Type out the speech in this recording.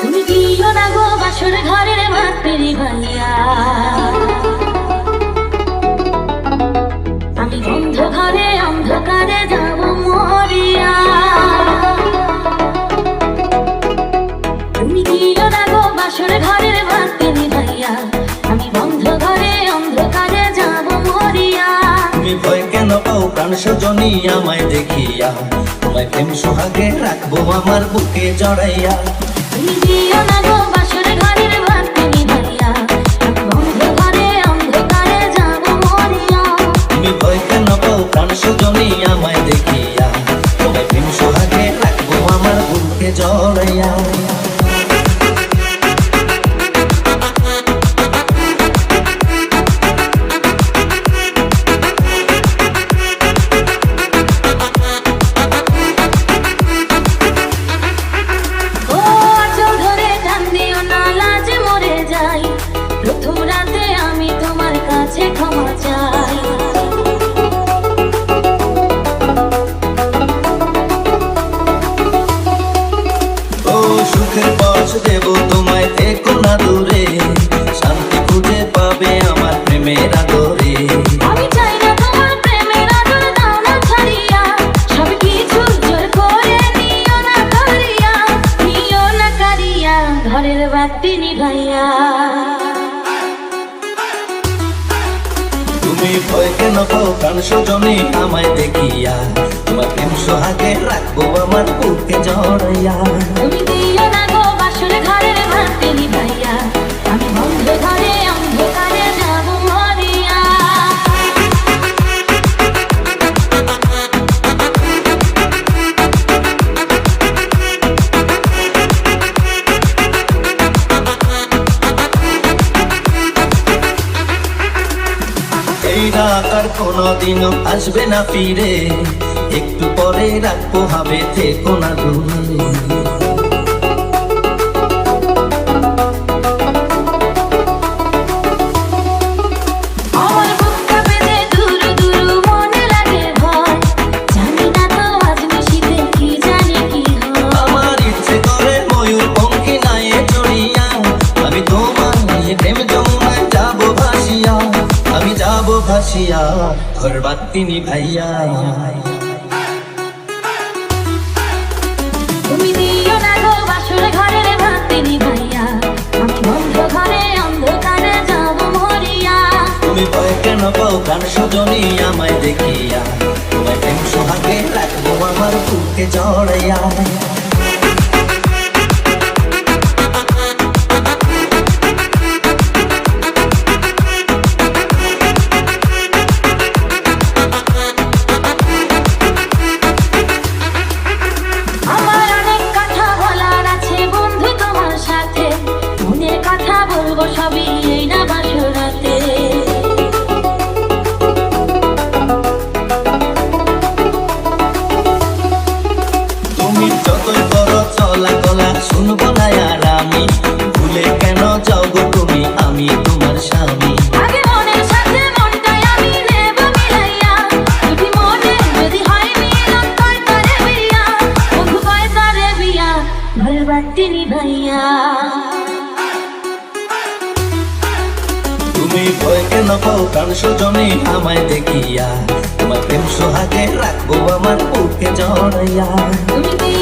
তুমি দিও না গো বাসর ঘরের ভাতেরি ভাইয়া, আমি বন্ধ ঘরে অন্ধকারে যাব মরিয়া। তুমি দিও না গো বাসর ঘরের ভাতেরি ভাইয়া, আমি বন্ধ ঘরে অন্ধকারে যাব মরিয়া। তুমি ভয় কেন পাও প্রাণ সজনী আমায় দেখিয়া, তোমায় প্রেম সোহাগে রাখবো আমার বুকে জড়াইয়া। তুমি দিও না গো বাসর ঘরের ভাতেরি ভাইয়া, আমি বন্ধ ঘরে অন্ধকারে যাব মরিয়া। তুমি ভয় কেন পাও প্রাণ সজনী আমায় দেখিয়া, তোমায় প্রেম সোহাগে রাখবো আমার বুকে জড়াইয়া। প্রথম রাতে আমি তোমার কাছে ক্ষমা চাই, ও সুখের পথ দেব তোমায়, থেকো না দূরে, শান্তি খুঁজে পাবে আমার প্রেমের আদরে। আমি চাই না তোমার প্রেমের আদর দাও না ছাড়িয়া, সব কিছু জোর করে নিও না কারিয়া, নিও না কারিয়া ঘরের বাতি নিভাইয়া। তুমি ভয় কেন পাও প্রাণ সজনী আমায় দেখিয়া, তোমার প্রেম সোহাগে রাখবো আমার বুকে জড়াইয়া। তুমি দিও না গো বাসর ঘরের ভাতে নিভাইয়া, আমি বন্ধ ঘরে অন্ধকারে যাব মরিয়া। এই রাত আর কোনোদিনও আসবে না ফিরে, একটু পরে রাখবো হবে, থেকো না দূরে। আমার বুকটা বেঁধে দুরু দুরু মনে লাগে ভয়, জানি না তো আজ নিশিতে কি জানি কি হয়। আমার ইচ্ছে করে ময়ূর পঙ্খী নায়ে চড়িয়া, আমি তোমার নিয়ে প্রেম যমুনায় যাবো ভাসিয়া, আমি যাবো ভাসিয়া ঘর বাতি নিভাইয়া। তুমি দিও না গো বাসর ঘরের ভাতে নিভাইয়া, আমি বন্ধ ঘরে অন্ধকারে যাব মরিয়া। তুমি ভয় কেন পাও প্রাণ সজনী আমায় দেখিয়া, তোমায় প্রেম সোহাগে রাখবো আমার বুকে জড়াইয়া। আমার অনেক কথা বলার আছে বন্ধু তোমার সাথে, মনের কথা বলবো সবই এই না বাসরাতে। তুমি যতই করো চলা গলা শুনবো না আর আমি, ভুলে কেন যাও গো তুমি, আমি তোমার স্বামী। আগে মনের সাথে মনটাই আমি নেব মিলাইয়া, দুটি মনে যদি হয় মিলন কয় তারে বিয়া, বন্ধু কয় তারে বিয়া ঘর বাতি নিভাইয়া। তুমি ভয় কেন পাও প্রাণ সজনী আমায় দেখিয়া, তোমার প্রেম সোহাগে রাখবো আমার বুকে জড়াইয়া। তুমি